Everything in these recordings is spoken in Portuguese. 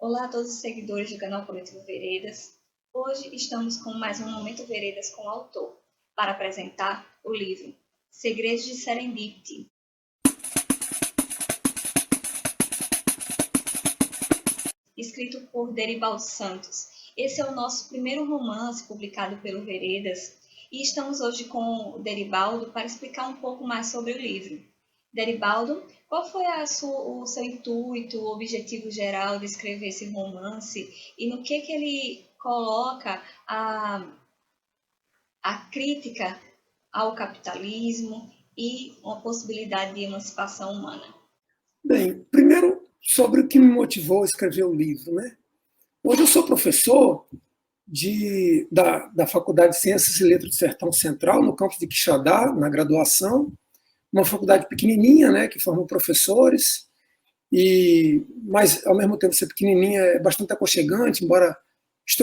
Olá a todos os seguidores do canal Coletivo Veredas. Hoje estamos com mais um Momento Veredas com o autor, para apresentar o livro Segredos de Serendipity. Escrito por Deribaldo Santos. Esse é o nosso primeiro romance publicado pelo Veredas e estamos hoje com o Deribaldo para explicar um pouco mais sobre o livro. Deribaldo, qual foi o seu intuito, o objetivo geral de escrever esse romance e no que ele coloca a crítica ao capitalismo e uma possibilidade de emancipação humana? Bem, primeiro sobre o que me motivou a escrever o livro, né? Hoje eu sou professor da Faculdade de Ciências e Letras do Sertão Central, no campus de Quixadá, na graduação, uma faculdade pequenininha, né, que forma professores, mas ao mesmo tempo ser pequenininha é bastante aconchegante, embora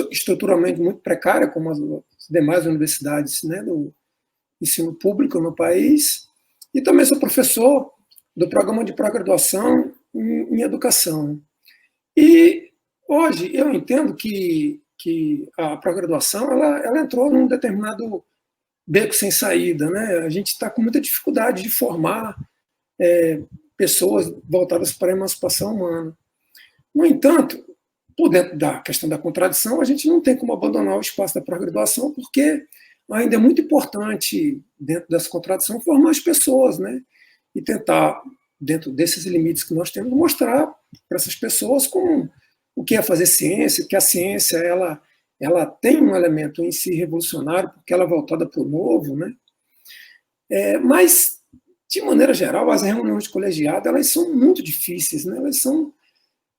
estruturalmente muito precária, como as demais universidades, né, do ensino público no país. E também sou professor do programa de pós-graduação em educação. E hoje eu entendo que a pós-graduação ela entrou num determinado beco sem saída, né? A gente está com muita dificuldade de formar pessoas voltadas para a emancipação humana. No entanto, por dentro da questão da contradição, a gente não tem como abandonar o espaço da pós-graduação, porque ainda é muito importante, dentro dessa contradição, formar as pessoas, né? E tentar, dentro desses limites que nós temos, mostrar para essas pessoas o que é fazer ciência, que a ciência ela tem um elemento em si revolucionário, porque ela é voltada para o novo, né? Mas, de maneira geral, as reuniões de colegiado elas são muito difíceis, né?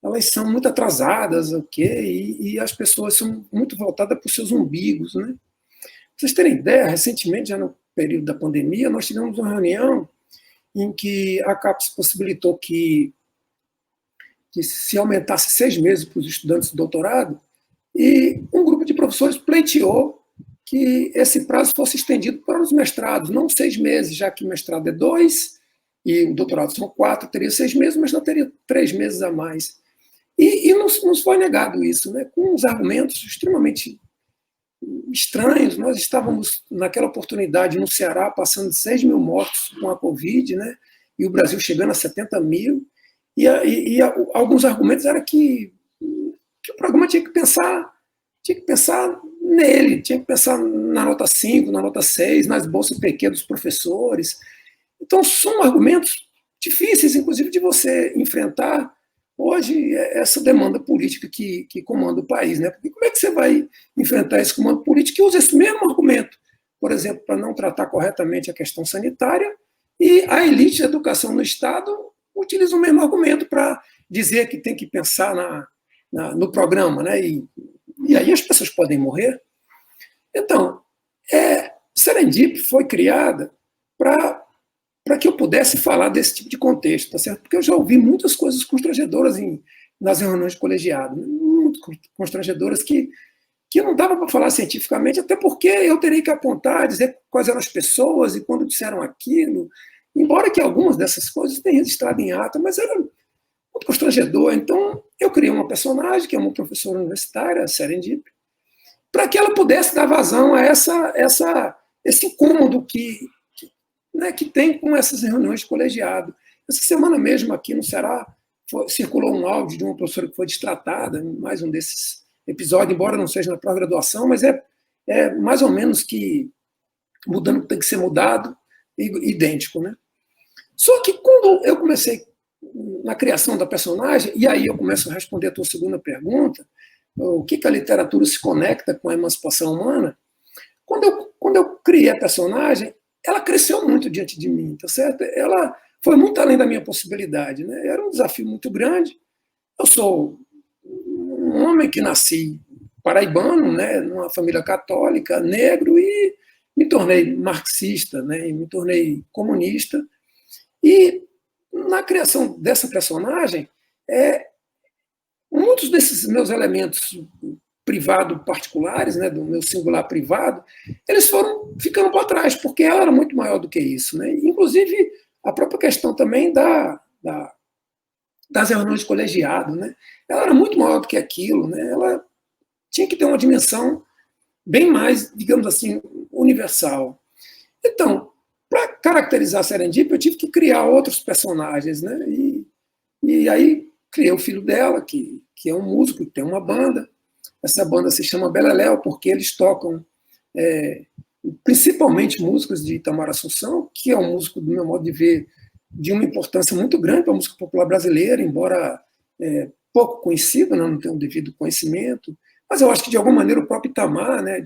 Elas são muito atrasadas, okay? E as pessoas são muito voltadas para os seus umbigos, né? Pra vocês terem ideia, recentemente, já no período da pandemia, nós tivemos uma reunião em que a CAPES possibilitou que se aumentasse 6 meses para os estudantes de doutorado, e um grupo de professores pleiteou que esse prazo fosse estendido para os mestrados, não 6 meses, já que o mestrado é 2 e o doutorado são 4, teria 6 meses, mas não teria 3 meses a mais. E nos foi negado isso, né, com uns argumentos extremamente estranhos. Nós estávamos, naquela oportunidade, no Ceará, passando de 6 mil mortos com a Covid, né, e o Brasil chegando a 70 mil, e alguns argumentos eram que o programa tinha que pensar nele, tinha que pensar na nota 5, na nota 6, nas bolsas PQ dos professores. Então, são argumentos difíceis, inclusive, de você enfrentar hoje essa demanda política que comanda o país, né? Porque como é que você vai enfrentar esse comando político que usa esse mesmo argumento, por exemplo, para não tratar corretamente a questão sanitária, e a elite da educação no Estado utiliza o mesmo argumento para dizer que tem que pensar no programa, né? E aí as pessoas podem morrer. Então, Serendip foi criada para que eu pudesse falar desse tipo de contexto, tá certo? Porque eu já ouvi muitas coisas constrangedoras nas reuniões de colegiado, muito constrangedoras que não dava para falar cientificamente, até porque eu teria que apontar, dizer quais eram as pessoas e quando disseram aquilo, embora que algumas dessas coisas tenham registrado em ata, mas era muito constrangedor. Então, eu criei uma personagem, que é uma professora universitária, a Serendip, para que ela pudesse dar vazão a esse incômodo que tem com essas reuniões de colegiado. Essa semana mesmo, aqui no Ceará, circulou um áudio de uma professora que foi destratada, mais um desses episódios, embora não seja na pós-graduação, mas é mais ou menos que mudando o que tem que ser mudado, idêntico, né? Só que quando eu comecei na criação da personagem, e aí eu começo a responder a tua segunda pergunta, o que a literatura se conecta com a emancipação humana, quando eu criei a personagem, ela cresceu muito diante de mim, tá certo? Ela foi muito além da minha possibilidade, né? Era um desafio muito grande. Eu sou um homem que nasci paraibano, né, numa família católica, negro, e me tornei marxista, né, e me tornei comunista. E na criação dessa personagem, muitos desses meus elementos privado-particulares, né, do meu singular privado, eles foram ficando para trás, porque ela era muito maior do que isso, né? Inclusive, a própria questão também das reuniões de colegiado, né? Ela era muito maior do que aquilo, né? Ela tinha que ter uma dimensão bem mais, digamos assim, universal. Então, para caracterizar a Serendip, eu tive que criar outros personagens, né? E aí criei o filho dela, que é um músico, que tem uma banda. Essa banda se chama Beleléu, porque eles tocam principalmente músicos de Itamar Assunção, que é um músico, do meu modo de ver, de uma importância muito grande para a música popular brasileira, embora pouco conhecido, né? Não tenha o devido conhecimento. Mas eu acho que, de alguma maneira, o próprio Itamar, né,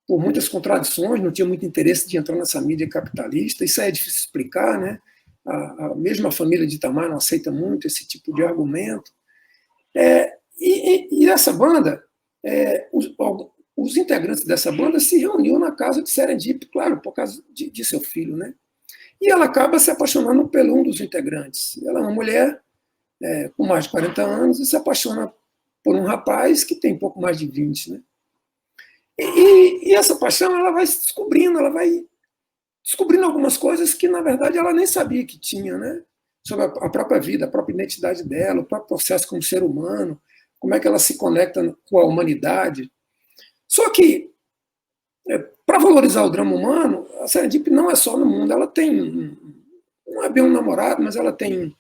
por muitas contradições, não tinha muito interesse de entrar nessa mídia capitalista. Isso é difícil explicar, né? A mesma família de Itamar não aceita muito esse tipo de argumento. E essa banda, os integrantes dessa banda se reuniam na casa de Serendip, claro, por causa de seu filho, né? E ela acaba se apaixonando por um dos integrantes. Ela é uma mulher com mais de 40 anos e se apaixona por um rapaz que tem pouco mais de 20, né? E essa paixão, ela vai se descobrindo, ela vai descobrindo algumas coisas que, na verdade, ela nem sabia que tinha, né? Sobre a própria vida, a própria identidade dela, o próprio processo como ser humano, como é que ela se conecta com a humanidade. Só que, para valorizar o drama humano, a Serendip não é só no mundo, ela tem, não é bem um namorado, mas ela tem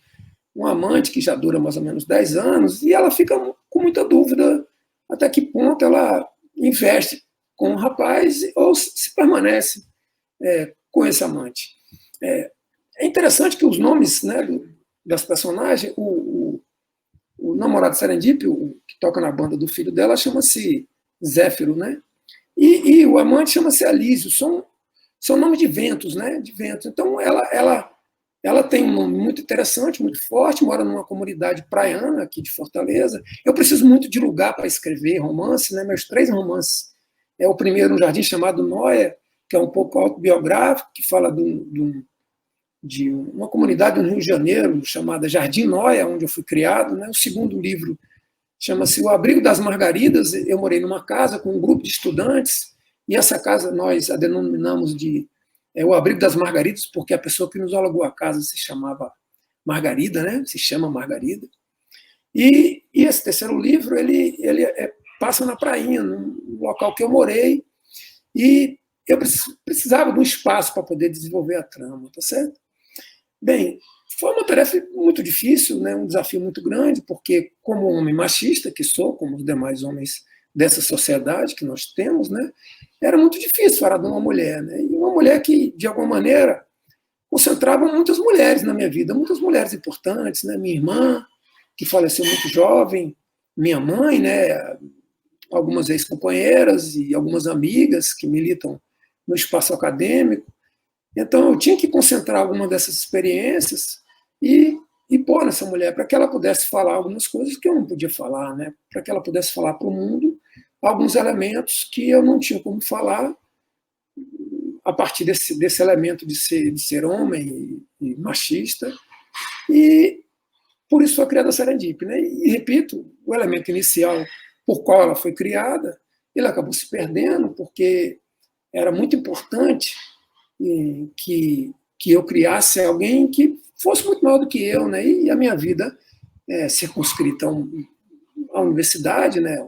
um amante que já dura mais ou menos 10 anos, e ela fica com muita dúvida até que ponto ela investe com o rapaz ou se permanece com esse amante. É interessante que os nomes, né, das personagens, o namorado Serendip, que toca na banda do filho dela, chama-se Zéfiro, né? E o amante chama-se Alísio. São nomes de ventos, né? De ventos. Então, ela tem um nome muito interessante, muito forte, mora numa comunidade praiana aqui de Fortaleza. Eu preciso muito de lugar para escrever romance, né? Meus 3 romances. O primeiro, um jardim chamado Noia, que é um pouco autobiográfico, que fala de uma comunidade no Rio de Janeiro chamada Jardim Noia, onde eu fui criado, né? O segundo livro chama-se O Abrigo das Margaridas. Eu morei numa casa com um grupo de estudantes, e essa casa nós a denominamos de O Abrigo das Margaridas, porque a pessoa que nos alugou a casa se chamava Margarida, né? Se chama Margarida. E esse terceiro livro, ele passa na prainha, no local que eu morei, e eu precisava de um espaço para poder desenvolver a trama, tá certo? Bem, foi uma tarefa muito difícil, né? Um desafio muito grande, porque como homem machista que sou, como os demais homens dessa sociedade que nós temos, né? Era muito difícil falar de uma mulher, né? E uma mulher que, de alguma maneira, concentrava muitas mulheres na minha vida, muitas mulheres importantes, né? Minha irmã, que faleceu muito jovem, minha mãe, né? Algumas ex-companheiras e algumas amigas que militam no espaço acadêmico. Então, eu tinha que concentrar alguma dessas experiências e pôr nessa mulher para que ela pudesse falar algumas coisas que eu não podia falar, né? Para que ela pudesse falar para o mundo alguns elementos que eu não tinha como falar a partir desse elemento de ser homem e machista. E por isso foi criada a Serendip, né? E repito, o elemento inicial por qual ela foi criada, ele acabou se perdendo, porque era muito importante que eu criasse alguém que fosse muito maior do que eu, né? E a minha vida circunscrita à universidade, né?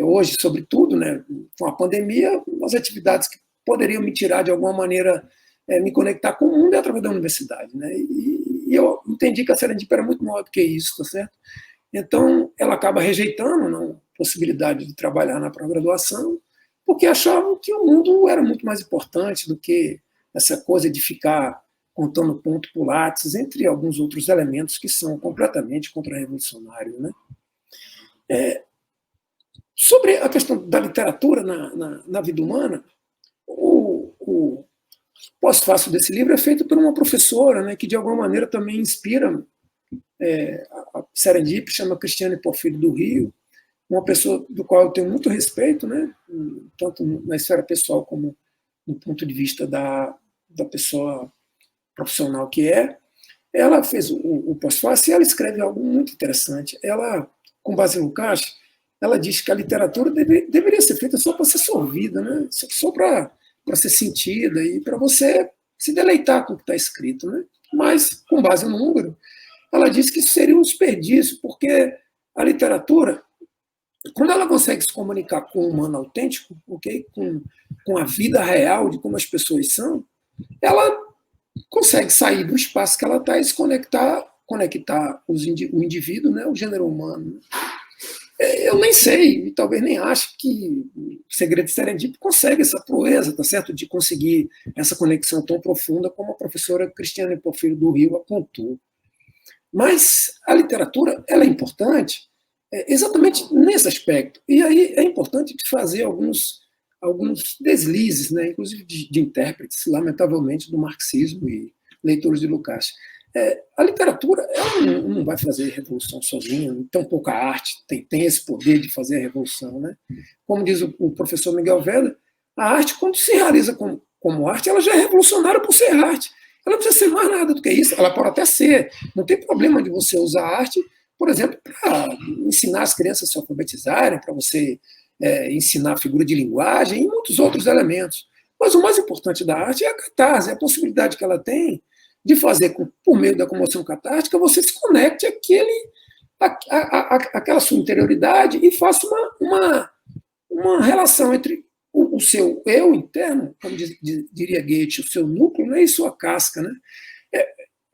Hoje, sobretudo, né? Com a pandemia, as atividades que poderiam me tirar de alguma maneira, me conectar com o mundo é através da universidade, né? E eu entendi que a Serendip era muito maior do que isso, tá certo? Então, ela acaba rejeitando a possibilidade de trabalhar na pós-graduação, porque achavam que o mundo era muito mais importante do que essa coisa de ficar contando ponto por lápis, entre alguns outros elementos que são completamente contra-revolucionários, né? Sobre a questão da literatura na vida humana, o pós-fácil desse livro é feito por uma professora, né, que de alguma maneira também inspira a Serendip, chama Cristiane Porfírio do Rio, uma pessoa do qual eu tenho muito respeito, né, tanto na esfera pessoal como do ponto de vista da pessoa profissional que é. Ela fez o pós-fácil e ela escreve algo muito interessante. Ela, com base no Lukács, ela diz que a literatura deveria ser feita só para ser sorvida, né? Só para ser sentida e para você se deleitar com o que está escrito, né? Mas, com base no número, ela disse que isso seria um desperdício, porque a literatura, quando ela consegue se comunicar com o humano autêntico, okay, com a vida real de como as pessoas são, ela consegue sair do espaço que ela está e se conectar o indivíduo, né, o gênero humano. Eu nem sei, e talvez nem acho que o Segredo de Serendip consegue essa proeza, tá certo, de conseguir essa conexão tão profunda como a professora Cristiane Porfírio do Rio apontou. Mas a literatura, ela é importante exatamente nesse aspecto. E aí é importante fazer alguns deslizes, né, inclusive de intérpretes, lamentavelmente, do marxismo e leitores de Lukács. A literatura ela não vai fazer revolução sozinha, tão pouca arte tem esse poder de fazer a revolução. Né? Como diz o professor Miguel Veda, a arte, quando se realiza como arte, ela já é revolucionária por ser arte. Ela não precisa ser mais nada do que isso, ela pode até ser. Não tem problema de você usar a arte, por exemplo, para ensinar as crianças a se alfabetizarem, para você ensinar a figura de linguagem e muitos outros elementos. Mas o mais importante da arte é a catarse, é a possibilidade que ela tem de fazer, por meio da comoção catártica, você se conecte àquela sua interioridade e faça uma relação entre o seu eu interno, como diria Goethe, o seu núcleo, né, e sua casca. Né?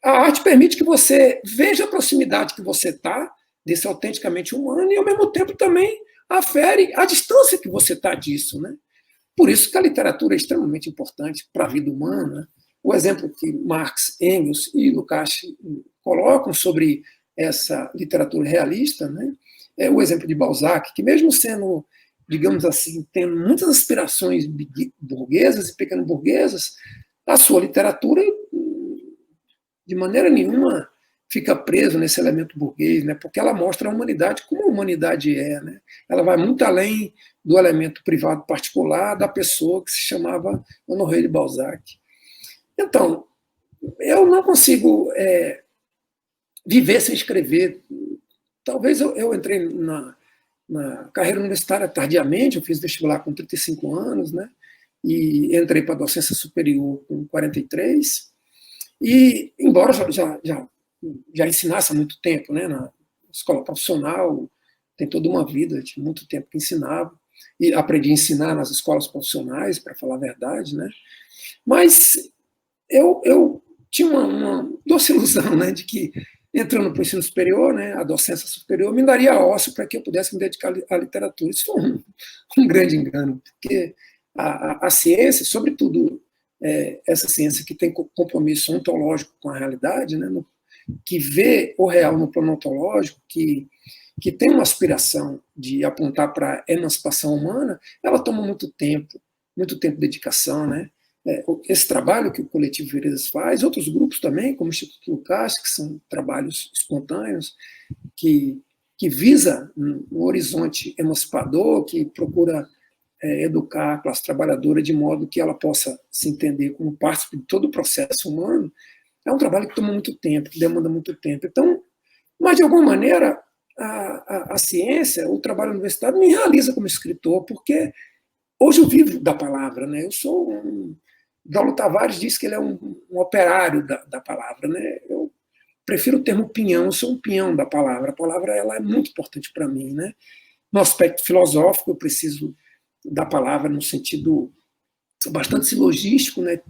A arte permite que você veja a proximidade que você está desse autenticamente humano e, ao mesmo tempo, também afere a distância que você está disso. Né? Por isso que a literatura é extremamente importante para a vida humana. O exemplo que Marx, Engels e Lukács colocam sobre essa literatura realista, né, é o exemplo de Balzac, que mesmo sendo, digamos assim, tendo muitas aspirações burguesas e pequeno-burguesas, a sua literatura, de maneira nenhuma, fica preso nesse elemento burguês, né, porque ela mostra a humanidade como a humanidade é. Né? Ela vai muito além do elemento privado particular da pessoa que se chamava Honoré de Balzac. Então, eu não consigo viver sem escrever. Talvez eu entrei na carreira universitária tardiamente, eu fiz vestibular com 35 anos, né? E entrei para a docência superior com 43. E, embora já ensinasse há muito tempo, né? Na escola profissional, tem toda uma vida, tinha muito tempo que ensinava. E aprendi a ensinar nas escolas profissionais, para falar a verdade, né? Mas eu tinha uma doce ilusão, né, de que, entrando para o ensino superior, né, a docência superior, me daria ócio para que eu pudesse me dedicar à literatura. Isso foi um grande engano, porque a ciência, sobretudo essa ciência que tem compromisso ontológico com a realidade, né, que vê o real no plano ontológico, que tem uma aspiração de apontar para a emancipação humana, ela toma muito tempo de dedicação, né? Esse trabalho que o Coletivo Veredas faz, outros grupos também, como o Instituto Lukács, que são trabalhos espontâneos, que visa um horizonte emancipador, que procura educar a classe trabalhadora de modo que ela possa se entender como parte de todo o processo humano, é um trabalho que toma muito tempo, que demanda muito tempo. Então, mas, de alguma maneira, a ciência, o trabalho universitário me realiza como escritor, porque hoje eu vivo da palavra. Né? Eu sou Paulo Tavares diz que ele é um operário da palavra. Né? Eu prefiro o termo pinhão, eu sou um pinhão da palavra. A palavra ela é muito importante para mim. Né? No aspecto filosófico, eu preciso da palavra no sentido bastante silogístico, né?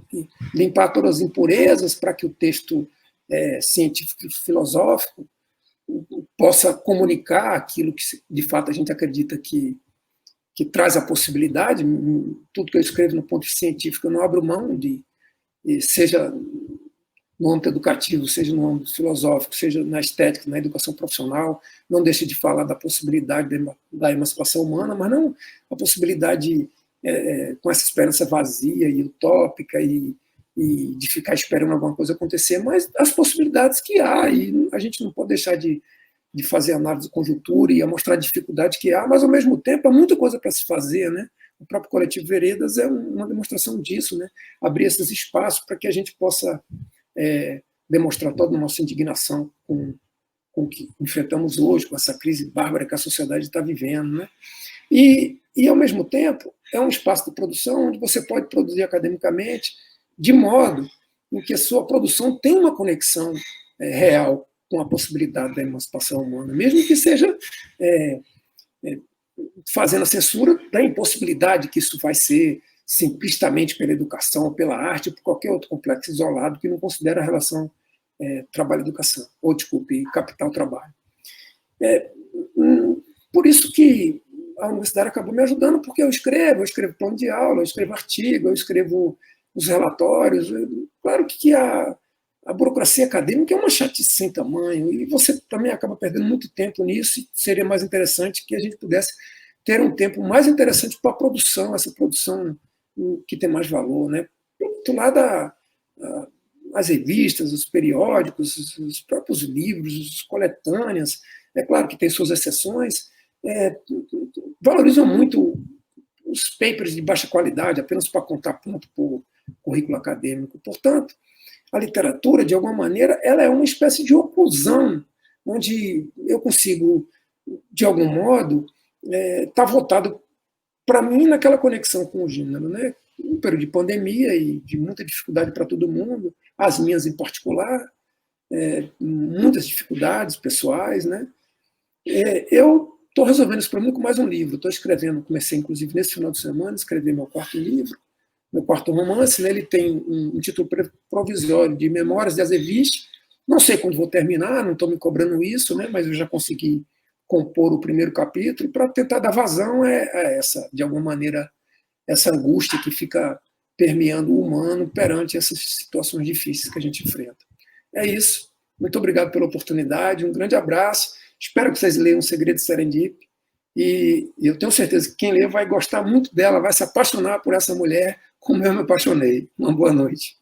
Limpar todas as impurezas para que o texto científico e filosófico possa comunicar aquilo que, de fato, a gente acredita que traz a possibilidade. Tudo que eu escrevo no ponto científico eu não abro mão de, seja no âmbito educativo, seja no âmbito filosófico, seja na estética, na educação profissional, não deixe de falar da possibilidade da emancipação humana, mas não a possibilidade com essa esperança vazia e utópica e de ficar esperando alguma coisa acontecer, mas as possibilidades que há, e a gente não pode deixar de fazer análise de conjuntura e a mostrar a dificuldade que há, mas, ao mesmo tempo, há muita coisa para se fazer. Né? O próprio Coletivo Veredas é uma demonstração disso, né? Abrir esses espaços para que a gente possa demonstrar toda a nossa indignação com o que enfrentamos hoje, com essa crise bárbara que a sociedade está vivendo. Né? E, ao mesmo tempo, é um espaço de produção onde você pode produzir academicamente de modo em que a sua produção tem uma conexão real com a possibilidade da emancipação humana, mesmo que seja fazendo a censura da impossibilidade que isso vai ser simplistamente pela educação, pela arte, ou por qualquer outro complexo isolado que não considera a relação trabalho-educação, ou, desculpe, capital-trabalho. Por isso que a universidade acabou me ajudando, porque eu escrevo plano de aula, eu escrevo artigo, eu escrevo os relatórios. Claro que a burocracia acadêmica é uma chatice sem tamanho, e você também acaba perdendo muito tempo nisso, e seria mais interessante que a gente pudesse ter um tempo mais interessante para a produção, essa produção que tem mais valor, né? Do outro lado, as revistas, os periódicos, os próprios livros, as coletâneas, é claro que tem suas exceções, valorizam muito os papers de baixa qualidade, apenas para contar ponto para o currículo acadêmico. Portanto, a literatura, de alguma maneira, ela é uma espécie de oclusão, onde eu consigo, de algum modo, estar voltado para mim naquela conexão com o gênero, né? Um período de pandemia e de muita dificuldade para todo mundo, as minhas em particular, muitas dificuldades pessoais, né? Eu estou resolvendo esse problema com mais um livro. Estou escrevendo, comecei inclusive nesse final de semana, a escrever meu quarto livro, meu quarto romance, né? Ele tem um título provisório de Memórias de Azeviche. Não sei quando vou terminar, não estou me cobrando isso, né? Mas eu já consegui compor o primeiro capítulo, para tentar dar vazão a essa, de alguma maneira, essa angústia que fica permeando o humano perante essas situações difíceis que a gente enfrenta. É isso. Muito obrigado pela oportunidade, um grande abraço. Espero que vocês leiam O Segredo de Serendip, e eu tenho certeza que quem lê vai gostar muito dela, vai se apaixonar por essa mulher, como eu me apaixonei. Uma boa noite.